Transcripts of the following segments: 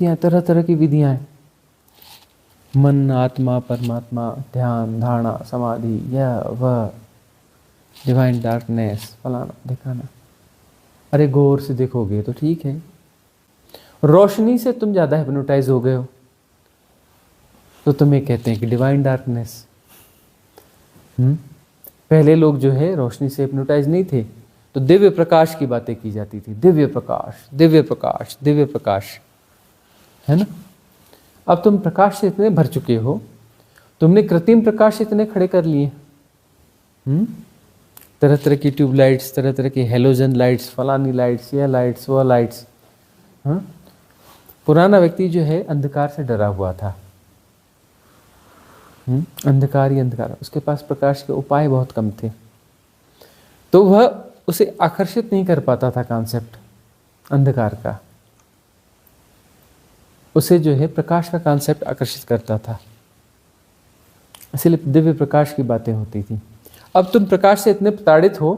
यहाँ तरह तरह की विधियां हैं, मन, आत्मा, परमात्मा, ध्यान, धारणा, समाधि, यह वह, डिवाइन डार्कनेस, फलाना दिखाना। अरे गौर से देखोगे तो ठीक है, रोशनी से तुम ज़्यादा हिप्नोटाइज हो गए हो तो तुम्हें कहते हैं कि डिवाइन डार्कनेस। पहले लोग जो है रोशनी से हिप्नोटाइज नहीं थे, तो दिव्य प्रकाश की बातें की जाती थी, दिव्य प्रकाश, दिव्य प्रकाश, दिव्य प्रकाश, है ना। अब तुम प्रकाश से इतने भर चुके हो, तुमने कृत्रिम प्रकाश इतने खड़े कर लिए, तरह तरह की ट्यूबलाइट्स, तरह तरह की हेलोजन लाइट्स, फलानी लाइट्स, यह लाइट्स, वह लाइट्स। पुराना व्यक्ति जो है अंधकार से डरा हुआ था, अंधकार ही अंधकार, उसके पास प्रकाश के उपाय बहुत कम थे, तो वह उसे आकर्षित नहीं कर पाता था कॉन्सेप्ट अंधकार का, उसे जो है प्रकाश का कॉन्सेप्ट आकर्षित करता था, इसलिए दिव्य प्रकाश की बातें होती थी। अब तुम प्रकाश से इतने प्रताड़ित हो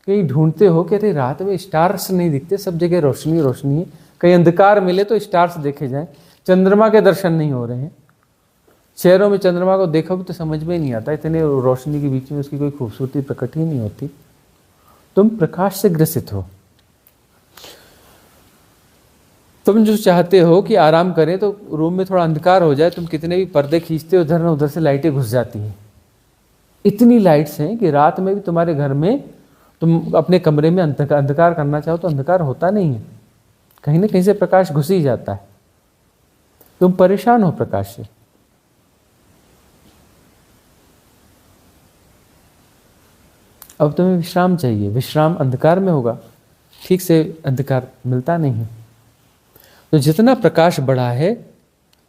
कि ढूंढते हो कि अरे रात में स्टार्स नहीं दिखते, सब जगह रोशनी रोशनी है, कहीं अंधकार मिले तो स्टार्स देखे जाएं, चंद्रमा के दर्शन नहीं हो रहे हैं। शहरों में चंद्रमा को देखो भी तो समझ में नहीं आता, इतने रोशनी के बीच में उसकी कोई खूबसूरती प्रकट ही नहीं होती। तुम प्रकाश से ग्रसित हो, तुम जो चाहते हो कि आराम करें तो रूम में थोड़ा अंधकार हो जाए, तुम कितने भी पर्दे खींचते हो, उधर न उधर से लाइटें घुस जाती हैं। इतनी लाइट्स हैं कि रात में भी तुम्हारे घर में, तुम अपने कमरे में अंधकार करना चाहो तो अंधकार होता नहीं है, कहीं ना कहीं से प्रकाश घुस ही जाता है। तुम परेशान हो प्रकाश से। अब तुम्हें विश्राम चाहिए, विश्राम अंधकार में होगा, ठीक से अंधकार मिलता नहीं है। तो जितना प्रकाश बढ़ा है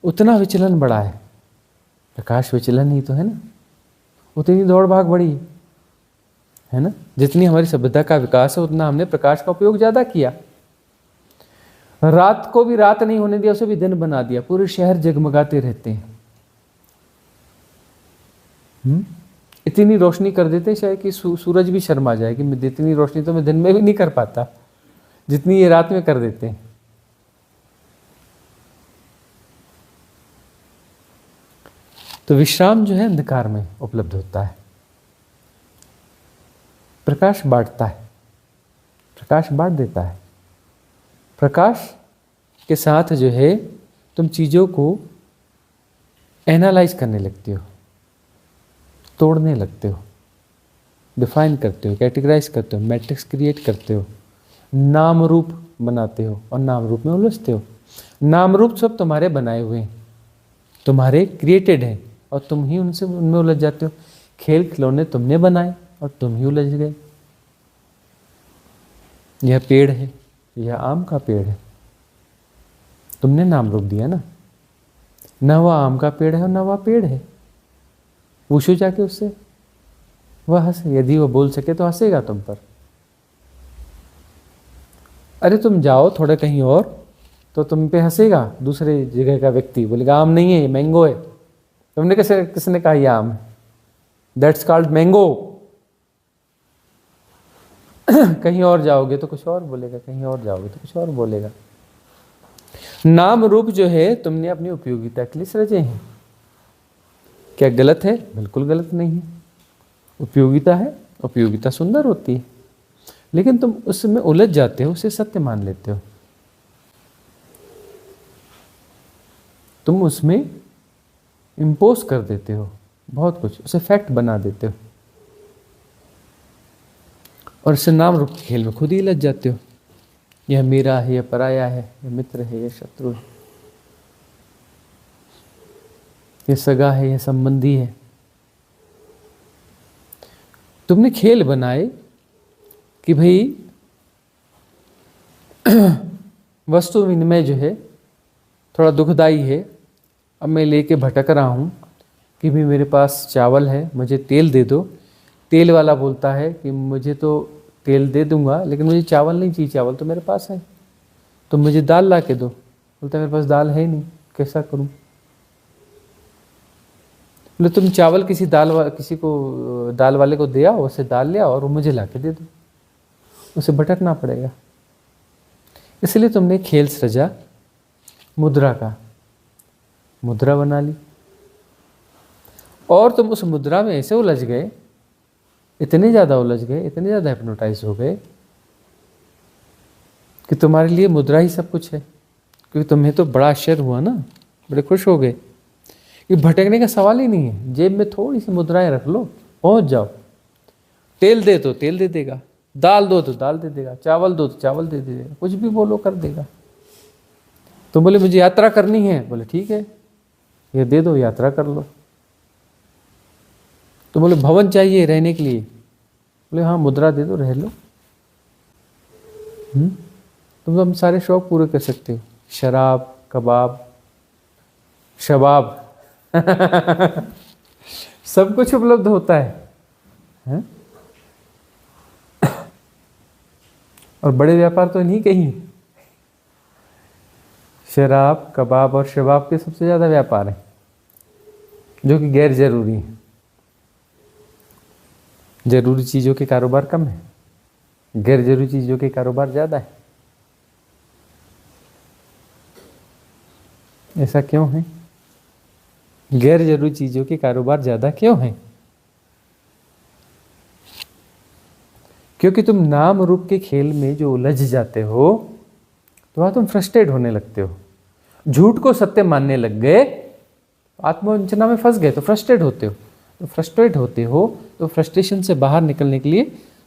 उतना विचलन बढ़ा है, प्रकाश विचलन ही तो है ना, उतनी दौड़ भाग बढ़ी है ना। जितनी हमारी सभ्यता का विकास है उतना हमने प्रकाश का उपयोग ज्यादा किया, रात को भी रात नहीं होने दिया, उसे भी दिन बना दिया, पूरे शहर जगमगाते रहते हैं। इतनी रोशनी कर देते हैं शायद कि सूरज भी शर्मा जाए कि मैं इतनी रोशनी तो मैं दिन में भी नहीं कर पाता जितनी ये रात में कर देते हैं। तो विश्राम जो है अंधकार में उपलब्ध होता है, प्रकाश बांटता है, प्रकाश बांट देता है। प्रकाश के साथ जो है तुम चीज़ों को एनालाइज करने लगते हो, तोड़ने लगते हो, डिफाइन करते हो, कैटेगराइज करते हो, मैट्रिक्स क्रिएट करते हो, नाम रूप बनाते हो और नाम रूप में उलझते हो। नाम रूप सब तुम्हारे बनाए हुए हैं, तुम्हारे क्रिएटेड हैं और तुम ही उनमें उलझ जाते हो। खेल खिलौने तुमने बनाए और तुम ही उलझ गए। यह पेड़ है, यह आम का पेड़ है, तुमने नाम रूप दिया ना, न वह आम का पेड़ है और न वह पेड़ है। पूछो जाके उससे, वह हंसे, यदि वह बोल सके तो हंसेगा तुम पर। अरे तुम जाओ थोड़ा कहीं और तो तुम पे हंसेगा, दूसरे जगह का व्यक्ति बोलेगा आम नहीं है ये मैंगो है। तुमने किसने कहा ये आम है? That's called mango. कहीं और जाओगे तो कुछ और बोलेगा, कहीं और जाओगे तो कुछ और बोलेगा। नाम रूप जो है तुमने अपनी उपयोगिता के लिए सृजे हैं। क्या गलत है? बिल्कुल गलत नहीं है, उपयोगिता है, उपयोगिता सुंदर होती है, लेकिन तुम उसमें उलझ जाते हो, उसे सत्य मान लेते हो, तुम उसमें इम्पोज कर देते हो बहुत कुछ, उसे फैक्ट बना देते हो और इससे नाम रूप के खेल में खुद ही लग जाते हो। यह मेरा है, यह पराया है, यह मित्र है, यह शत्रु है, यह सगा है, यह संबंधी है। तुमने खेल बनाए कि भाई वस्तु विनिमय जो है थोड़ा दुखदाई है। अब मैं लेके भटक रहा हूँ कि भी मेरे पास चावल है, मुझे तेल दे दो। तेल वाला बोलता है कि मुझे तो तेल दे दूंगा लेकिन मुझे चावल नहीं चाहिए, चावल तो मेरे पास है, तो मुझे दाल ला के दो। बोलता है मेरे पास दाल है नहीं, कैसा करूं? बोले तुम चावल किसी दाल वाले को दे आओ, उसे दाल ले आओ और वो मुझे ला के दे दो, उसे भटकना पड़ेगा। इसलिए तुमने खेल सृजा मुद्रा का, मुद्रा बना ली और तुम उस मुद्रा में ऐसे उलझ गए, इतने ज़्यादा उलझ गए, इतने ज़्यादा हिप्नोटाइज हो गए कि तुम्हारे लिए मुद्रा ही सब कुछ है। क्योंकि तुम्हें तो बड़ा आश्चर्य हुआ ना, बड़े खुश हो गए कि भटकने का सवाल ही नहीं है। जेब में थोड़ी सी मुद्राएं रख लो, पहुंच जाओ। तेल दे तो तेल दे देगा, दाल दो तो दाल दे देगा, चावल दो तो चावल दे देगा, कुछ भी बोलो कर देगा। तुम बोले मुझे यात्रा करनी है, बोले ठीक है ये दे दो, यात्रा कर लो। तो बोले भवन चाहिए रहने के लिए, बोले हाँ मुद्रा दे दो रह लो। तुम हम सारे शौक पूरे कर सकते हो, शराब, कबाब, शबाब सब कुछ उपलब्ध होता है? और बड़े व्यापार तो नहीं कहीं, शराब, कबाब और शबाब के सबसे ज़्यादा व्यापार है, जो कि गैर जरूरी है। जरूरी चीज़ों के कारोबार कम है, गैर जरूरी चीज़ों के कारोबार ज़्यादा है। ऐसा क्यों है? गैर जरूरी चीज़ों के कारोबार ज़्यादा क्यों है? क्योंकि तुम नाम रूप के खेल में जो उलझ जाते हो तो वहाँ तुम फ्रस्ट्रेट होने लगते हो। झूठ को सत्य मानने लग गए, आत्मवंचना में फंस गए तो फ्रस्ट्रेट होते हो। तो फ्रस्ट्रेट होते हो तो फ्रस्ट्रेशन से बाहर निकलने के लिए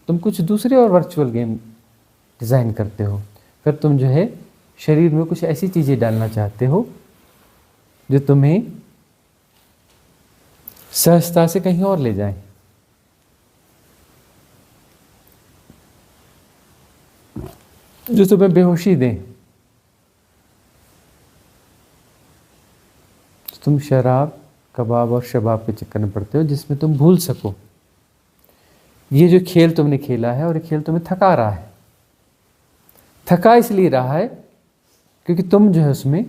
तुम कुछ दूसरे और वर्चुअल गेम डिज़ाइन करते हो। फिर तुम जो है शरीर में कुछ ऐसी चीज़ें डालना चाहते हो जो तुम्हें सहजता से कहीं और ले जाएं। जो तुम्हें बेहोशी दें। तुम शराब, कबाब और शबाब के चक्कर में पड़ते हो जिसमें तुम भूल सको ये जो खेल तुमने खेला है, और ये खेल तुम्हें थका रहा है। थका इसलिए रहा है क्योंकि तुम जो है उसमें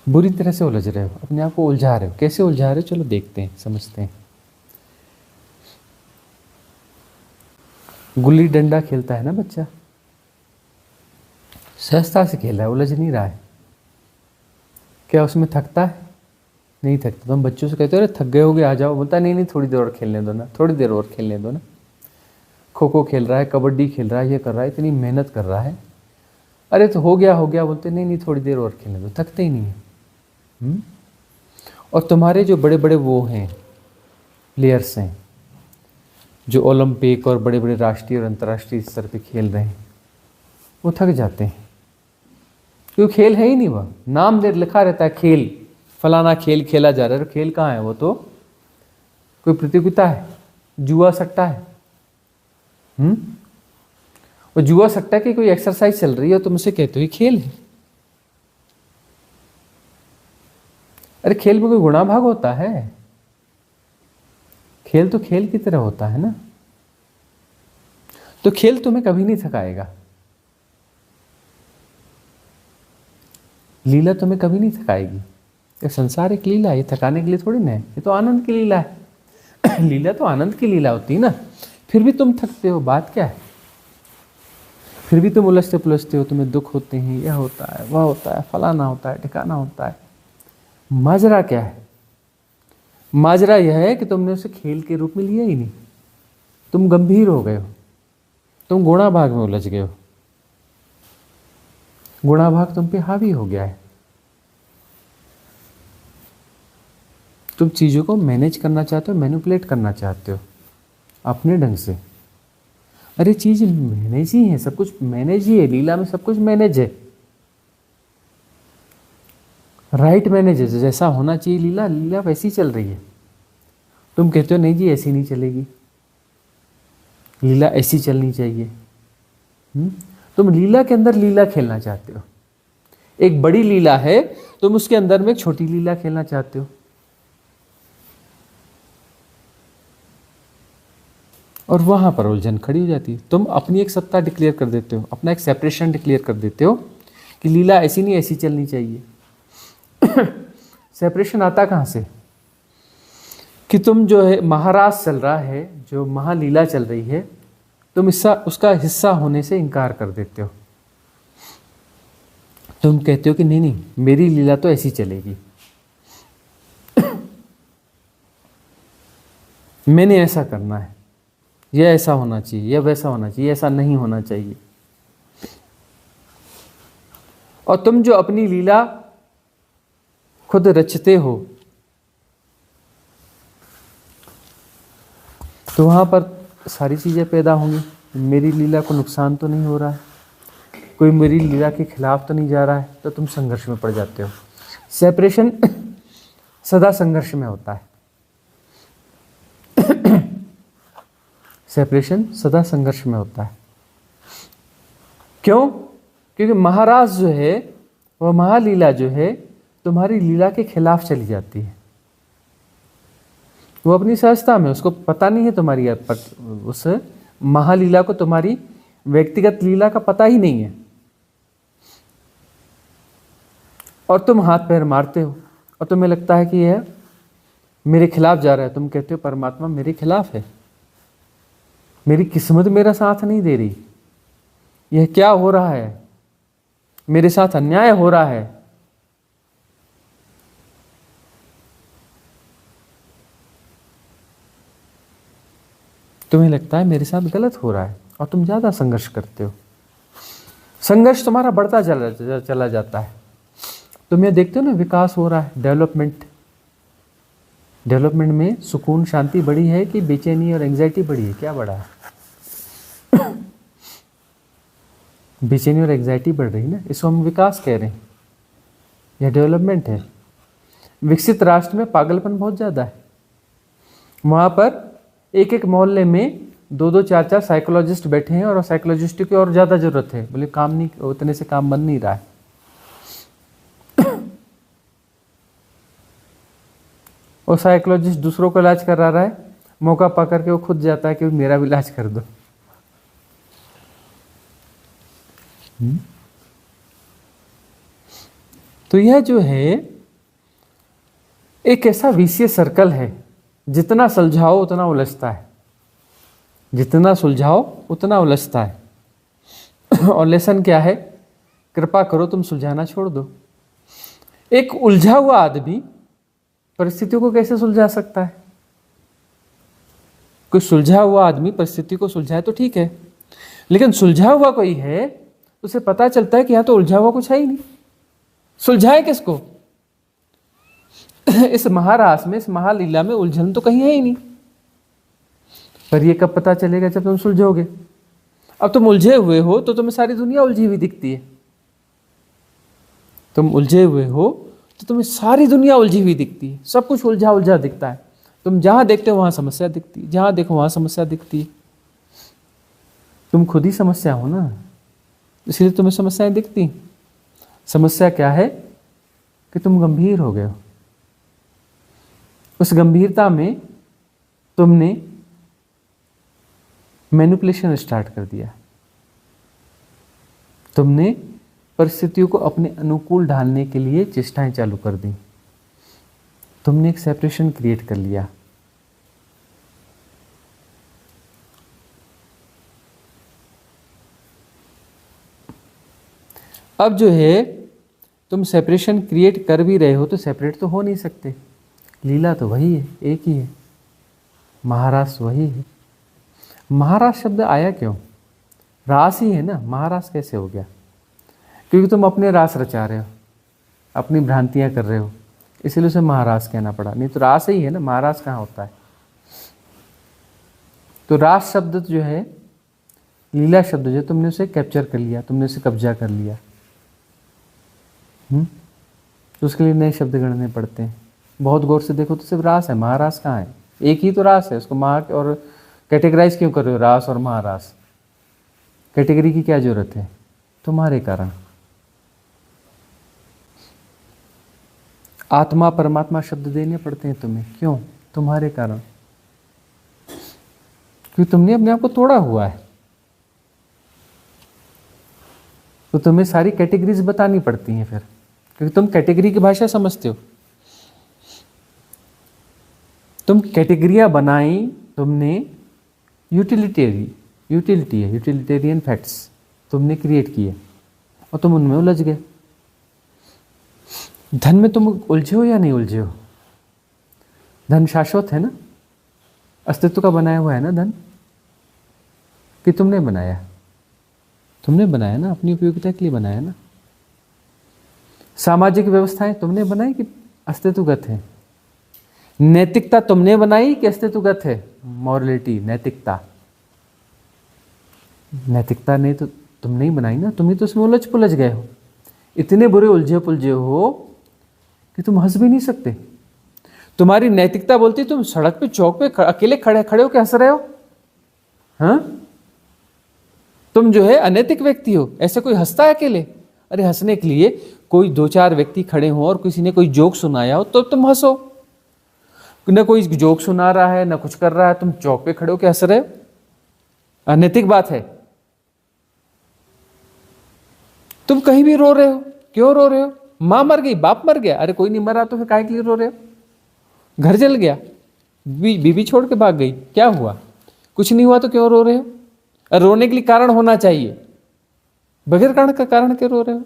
बुरी तरह से उलझ रहे हो, अपने आप को उलझा रहे हो। कैसे उलझा रहे हो चलो देखते हैं, समझते हैं। गुल्ली डंडा खेलता है ना बच्चा, सहजता से खेल रहा है, उलझ नहीं रहा है। क्या उसमें थकता है? नहीं थकता। तो हम बच्चों से कहते हो अरे थक गए होगे आ जाओ, बोलता नहीं नहीं थोड़ी देर और खेलने दो ना, थोड़ी देर और खेलने दो ना। खो खो खेल रहा है, कबड्डी खेल रहा है, ये कर रहा है, इतनी मेहनत कर रहा है, अरे तो हो गया बोलते नहीं नहीं थोड़ी देर और खेलने दो, थकते ही नहीं है। और तुम्हारे जो बड़े बड़े वो हैं प्लेयर्स हैं जो ओलंपिक और बड़े बड़े राष्ट्रीय और अंतर्राष्ट्रीय स्तर पे खेल रहे हैं, वो थक जाते हैं क्योंकि खेल है ही नहीं। वह नाम दे लिखा रहता है खेल, फलाना खेल खेला जा रहा है, खेल कहाँ है? वो तो कोई प्रतियोगिता है, जुआ सट्टा है। वो जुआ सट्टा की कोई एक्सरसाइज चल रही है, तुम उसे कहते हो खेल है। अरे खेल में कोई गुणा भाग होता है? खेल तो खेल की तरह होता है ना। तो खेल तुम्हें कभी नहीं थकाएगा, लीला तुम्हें कभी नहीं थकाएगी। ये संसार एक लीला है, ये थकाने के लिए थोड़ी ना है, ये तो आनंद की लीला है। लीला तो आनंद की लीला होती है ना। फिर भी तुम थकते हो, बात क्या है? फिर भी तुम उलझते पुलझते हो, तुम्हें दुख होते हैं, यह होता है, वह होता है, फलाना होता है, ठिकाना होता है। माजरा क्या है? माजरा यह है कि तुमने उसे खेल के रूप में लिया ही नहीं। तुम गंभीर हो गए हो, तुम गुणा भाग में उलझ गए हो, गुणा भाग तुम पे हावी हो गया है। तुम चीज़ों को मैनेज करना चाहते हो, मैनिपुलेट करना चाहते हो अपने ढंग से। अरे चीज़ मैनेज ही है, सब कुछ मैनेज ही है, लीला में सब कुछ मैनेज है, राइट मैनेज है। जैसा होना चाहिए लीला, लीला वैसी चल रही है। तुम कहते हो नहीं जी ऐसी नहीं चलेगी, लीला ऐसी चलनी चाहिए। तुम लीला के अंदर लीला खेलना चाहते हो। एक बड़ी लीला है, तुम उसके अंदर में एक छोटी लीला खेलना चाहते हो। और वहां पर उलझन खड़ी हो जाती है। तुम अपनी एक सत्ता डिक्लेयर कर देते हो, अपना एक सेपरेशन डिक्लेयर कर देते हो कि लीला ऐसी नहीं ऐसी चलनी चाहिए। सेपरेशन आता कहाँ से? कि तुम जो है महाराज चल रहा है, जो महालीला चल रही है, तुम उसका हिस्सा होने से इनकार कर देते हो। तुम कहते हो कि नहीं नहीं, मेरी लीला तो ऐसी चलेगी, मैंने ऐसा करना है, यह ऐसा होना चाहिए, यह वैसा होना चाहिए, ऐसा नहीं होना चाहिए। और तुम जो अपनी लीला खुद रचते हो, तो वहां पर सारी चीजें पैदा होंगी। मेरी लीला को नुकसान तो नहीं हो रहा है, कोई मेरी लीला के खिलाफ तो नहीं जा रहा है, तो तुम संघर्ष में पड़ जाते हो। सेपरेशन सदा संघर्ष में होता है। सेपरेशन सदा संघर्ष में होता है। क्यों? क्योंकि महाराज जो है, वह महालीला जो है, तुम्हारी लीला के खिलाफ चली जाती है। वो अपनी सहजता में, उसको पता नहीं है तुम्हारी, उस महालीला को तुम्हारी व्यक्तिगत लीला का पता ही नहीं है, और तुम हाथ पैर मारते हो, और तुम्हें लगता है कि यह मेरे खिलाफ जा रहा है। तुम कहते हो परमात्मा मेरे खिलाफ है, मेरी किस्मत मेरा साथ नहीं दे रही, यह क्या हो रहा है, मेरे साथ अन्याय हो रहा है। तुम्हें लगता है मेरे साथ गलत हो रहा है, और तुम ज्यादा संघर्ष करते हो। संघर्ष तुम्हारा बढ़ता चला जाता है। तुम ये देखते हो ना, विकास हो रहा है, डेवलपमेंट में सुकून शांति बढ़ी है कि बेचैनी और एंजाइटी बढ़ी है? क्या बढ़ा है? बेचैनी और एंजाइटी बढ़ रही है ना, इसको हम विकास कह रहे हैं, यह डेवलपमेंट है। विकसित राष्ट्र में पागलपन बहुत ज़्यादा है। वहाँ पर एक एक मोहल्ले में 2-2 4-4 साइकोलॉजिस्ट बैठे हैं, और साइकोलॉजिस्ट की और ज़्यादा ज़रूरत है। बोले काम नहीं, उतने से काम बन नहीं रहा है। और साइकोलॉजिस्ट दूसरों का इलाज करा रहा है, मौका पा करके वो खुद जाता है कि मेरा भी इलाज कर दो। तो यह जो है एक ऐसा विषय सर्कल है, जितना सुलझाओ उतना उलझता है, जितना सुलझाओ उतना उलझता है। और लेसन क्या है? कृपा करो तुम सुलझाना छोड़ दो। एक उलझा हुआ आदमी परिस्थितियों को कैसे सुलझा सकता है? कोई सुलझा हुआ आदमी परिस्थिति को सुलझाए तो ठीक है, लेकिन सुलझा हुआ कोई है, उसे पता चलता है कि यहां तो उलझा हुआ कुछ है ही नहीं, सुलझाए किसको? इस महारास में, इस महालीला में उलझन तो कहीं है ही नहीं। पर ये कब पता चलेगा? जब तुम सुलझोगे। अब तुम उलझे हुए हो तो तुम्हें सारी दुनिया उलझी हुई दिखती है। तुम उलझे हुए हो तो तुम्हें सारी दुनिया उलझी हुई दिखती है, सब कुछ उलझा उलझा दिखता है। तुम जहां देखते हो वहां समस्या दिखती है, जहां देखो वहां समस्या दिखती है। तुम खुद ही समस्या हो ना, इसलिए तुम्हें समस्याएं दिखती। समस्या क्या है? कि तुम गंभीर हो गए हो। उस गंभीरता में तुमने मैनिपुलेशन स्टार्ट कर दिया। तुमने परिस्थितियों को अपने अनुकूल ढालने के लिए चेष्टाएं चालू कर दी। तुमने एक सेपरेशन क्रिएट कर लिया। अब जो है तुम सेपरेशन क्रिएट कर भी रहे हो, तो सेपरेट तो हो नहीं सकते। लीला तो वही है, एक ही है, महारास वही है। महारास शब्द आया क्यों? रास ही है ना, महारास कैसे हो गया? क्योंकि तुम अपने रास रचा रहे हो, अपनी भ्रांतियां कर रहे हो, इसलिए उसे महारास कहना पड़ा। नहीं तो रास ही है ना, महारास कहाँ होता है? तो रास शब्द जो है, लीला शब्द जो तुमने उसे कैप्चर कर लिया, तुमने उसे कब्जा कर लिया। तो उसके लिए नए शब्द गढ़ने पड़ते हैं। बहुत गौर से देखो तो सिर्फ रास है, महारास कहाँ है? एक ही तो रास है, उसको महा और कैटेगराइज क्यों कर रहे हो? रास और महारास, कैटेगरी की क्या जरूरत है? तुम्हारे कारण। आत्मा परमात्मा शब्द देने पड़ते हैं तुम्हें, क्यों? तुम्हारे कारण, क्योंकि तुमने अपने आप को तोड़ा हुआ है। तो तुम्हें सारी कैटेगरीज बतानी पड़ती हैं फिर, क्योंकि तुम कैटेगरी की भाषा समझते हो। तुम कैटेगरियां बनाई तुमने, यूटिलिटी है, यूटिलिटेरियन फैक्ट्स तुमने क्रिएट किए, और तुम उनमें उलझ गए। धन में तुम उलझे हो या नहीं उलझे हो? धन शाश्वत है ना, अस्तित्व का बनाया हुआ है ना धन, कि तुमने बनाया? तुमने बनाया ना, अपनी उपयोगिता के लिए बनाया ना। सामाजिक व्यवस्थाएं तुमने बनाई कि अस्तित्वगत है? नैतिकता तुमने बनाई कि अस्तित्वगत है? मॉरलिटी, नैतिकता, नैतिकता ने तो तुम नहीं बनाई ना, तुम ही तो उसमें उलझ पुलझ गए हो। इतने बुरे उलझे पुलझे हो कि तुम हंस भी नहीं सकते। तुम्हारी नैतिकता बोलती तुम सड़क पे, चौक पे अकेले खड़े खड़े हो के हंस रहे हो। हाँ, तुम जो है अनैतिक व्यक्ति हो। ऐसे कोई हंसता है अकेले? अरे हंसने के लिए कोई दो चार व्यक्ति खड़े हो और किसी ने कोई जोक सुनाया हो तो तुम हंसो। न कोई जोक सुना रहा है, न कुछ कर रहा है, तुम चौक पे खड़े हो के हंस रहे हो। अनैतिक बात है। तुम कहीं भी रो रहे हो, क्यों रो रहे हो? मां मर गई, बाप मर गया, अरे कोई नहीं मरा तो फिर काहे के लिए रो रहे हो? घर जल गया, बीबी छोड़ के भाग गई, क्या हुआ? कुछ नहीं हुआ तो क्यों रो रहे हो? रोने के लिए कारण होना चाहिए, बगैर कारण का कारण क्यों रो रहे हो?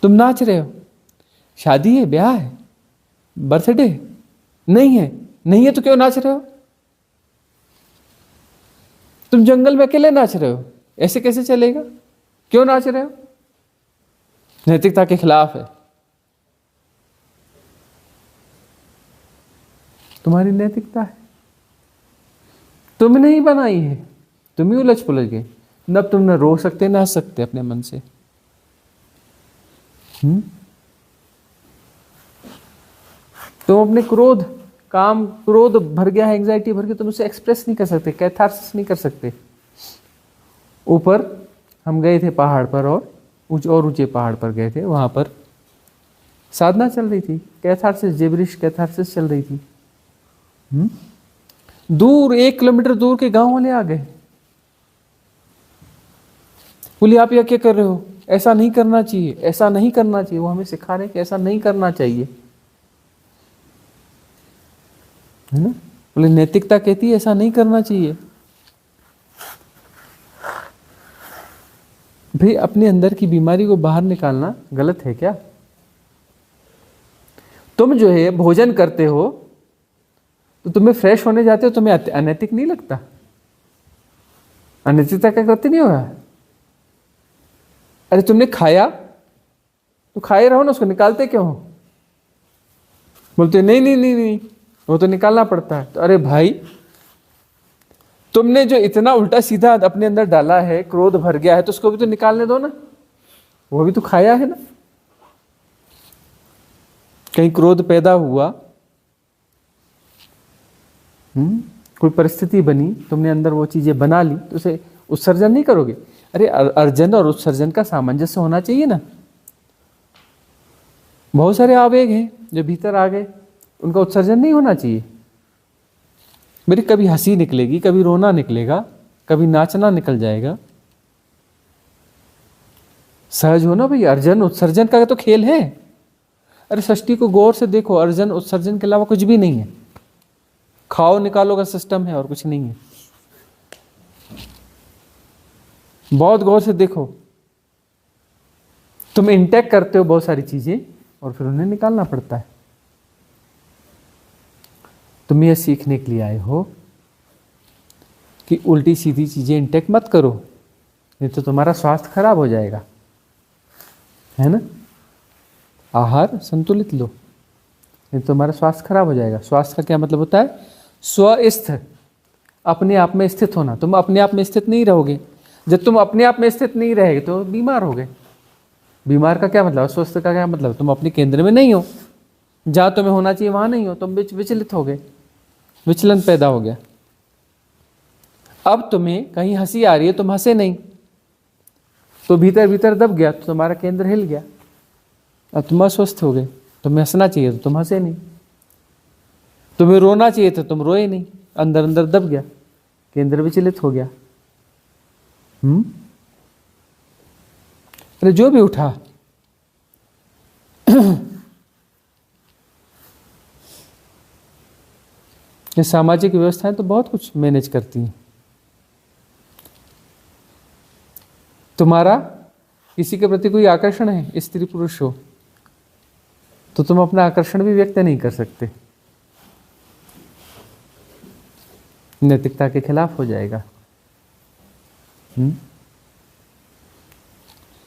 तुम नाच रहे हो, शादी है, ब्याह है, बर्थडे नहीं है, नहीं है तो क्यों नाच रहे हो? तुम जंगल में अकेले नाच रहे हो, ऐसे कैसे चलेगा? क्यों नाच रहे हो? नैतिकता के खिलाफ है। तुम्हारी नैतिकता है, तुमने ही बनाई है, तुम ही उलझ पुलझ गए। न तुम न रो सकते ना हंस सकते अपने मन से। तुम अपने क्रोध, काम क्रोध भर गया है, एंजाइटी भर गया, तुम उसे एक्सप्रेस नहीं कर सकते, कैथारसिस नहीं कर सकते। ऊपर हम गए थे पहाड़ पर, और ऊंचे पहाड़ पर गए थे, वहां पर साधना चल रही थी, कैथारसिस, जिब्रिश कैथारसिस चल रही थी। दूर 1 किलोमीटर दूर के गांव वाले आ गए, बोले आप यह क्या कर रहे हो, ऐसा नहीं करना चाहिए, ऐसा नहीं करना चाहिए। वो हमें सिखा रहे कि ऐसा नहीं करना चाहिए, है ना। बोले नैतिकता कहती है ऐसा नहीं करना चाहिए। भाई अपने अंदर की बीमारी को बाहर निकालना गलत है क्या? तुम जो है भोजन करते हो तो तुम्हें फ्रेश होने जाते हो, तुम्हें अनैतिक नहीं लगता? अनैतिकता का कृत्य नहीं होगा? अरे तुमने खाया तो खाए रहो ना, उसको निकालते क्यों हो? बोलते नहीं नहीं नहीं नहीं वो तो निकालना पड़ता है। तो अरे भाई तुमने जो इतना उल्टा सीधा अपने अंदर डाला है, क्रोध भर गया है, तो उसको भी तो निकालने दो ना, वो भी तो खाया है ना। कहीं क्रोध पैदा हुआ, कोई परिस्थिति बनी, तुमने अंदर वो चीजें बना ली, तो उसे उत्सर्जन नहीं करोगे? अरे अर्जन और उत्सर्जन का सामंजस्य होना चाहिए ना। बहुत सारे आवेग हैं जो भीतर आ गए, उनका उत्सर्जन नहीं होना चाहिए? मेरी कभी हंसी निकलेगी, कभी रोना निकलेगा, कभी नाचना निकल जाएगा। सहज हो ना भाई, अर्जन उत्सर्जन का तो खेल है। अरे सृष्टि को गौर से देखो, अर्जन उत्सर्जन के अलावा कुछ भी नहीं है। खाओ निकालो का सिस्टम है और कुछ नहीं है। बहुत गौर से देखो, तुम इंटेक करते हो बहुत सारी चीजें और फिर उन्हें निकालना पड़ता है। तुम यह सीखने के लिए आए हो कि उल्टी सीधी चीजें इंटेक मत करो, नहीं तो तुम्हारा स्वास्थ्य खराब हो जाएगा, है ना। आहार संतुलित लो, नहीं तो तुम्हारा स्वास्थ्य खराब हो जाएगा। स्वास्थ्य का क्या मतलब होता है? स्वस्थ, अपने आप में स्थित होना। तुम अपने आप में स्थित नहीं रहोगे, जब तुम अपने आप में स्थित नहीं रहेगे तो बीमार होगे। बीमार का क्या मतलब? स्वस्थ का क्या मतलब? तुम अपने केंद्र में नहीं हो, जहां तुम्हें होना चाहिए वहां नहीं हो, तुम विचलित हो गए, विचलन पैदा हो गया। अब तुम्हें कहीं हंसी आ रही है, तुम हंसे नहीं, तो भीतर भीतर दब गया, तो तुम्हारा केंद्र हिल गया, अब तुम अस्वस्थ हो गए। तुम्हें हंसना चाहिए तो तुम हंसे नहीं, तुम्हें रोना चाहिए तो तुम रोए नहीं, अंदर अंदर दब गया, केंद्र विचलित हो गया। अरे जो भी उठा ये सामाजिक व्यवस्थाएं तो बहुत कुछ मैनेज करती हैं। तुम्हारा किसी के प्रति कोई आकर्षण है, स्त्री पुरुष हो, तो तुम अपना आकर्षण भी व्यक्त नहीं कर सकते, नैतिकता के खिलाफ हो जाएगा।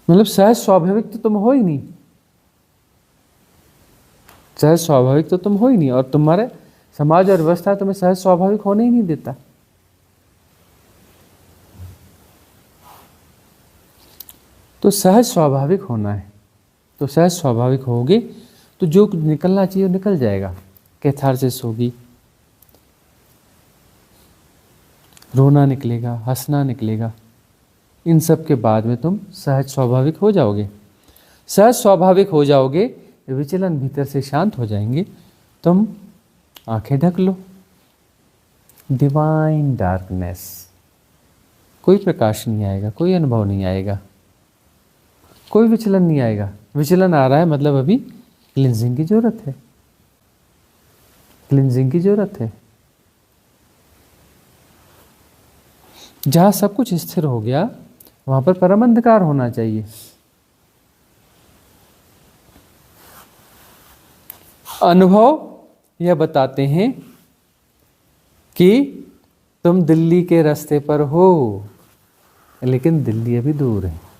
मतलब सहज स्वाभाविक तो तुम हो ही नहीं, सहज स्वाभाविक तो तुम हो ही नहीं, और तुम्हारे समाज और व्यवस्था तुम्हें सहज स्वाभाविक होने ही नहीं देता। तो सहज स्वाभाविक होना है, तो सहज स्वाभाविक होगे तो जो निकलना चाहिए वो निकल जाएगा, कैथारसिस होगी, रोना निकलेगा, हंसना निकलेगा, इन सब के बाद में तुम सहज स्वाभाविक हो जाओगे। सहज स्वाभाविक हो जाओगे, विचलन भीतर से शांत हो जाएंगे, तुम आंखें ढक लो, डिवाइन डार्कनेस, कोई प्रकाश नहीं आएगा, कोई अनुभव नहीं आएगा, कोई विचलन नहीं आएगा। विचलन आ रहा है मतलब अभी क्लिंजिंग की जरूरत है, क्लिंजिंग की जरूरत है। जहां सब कुछ स्थिर हो गया वहां पर परम अंधकार होना चाहिए। अनुभव यह बताते हैं कि तुम दिल्ली के रास्ते पर हो, लेकिन दिल्ली अभी दूर है।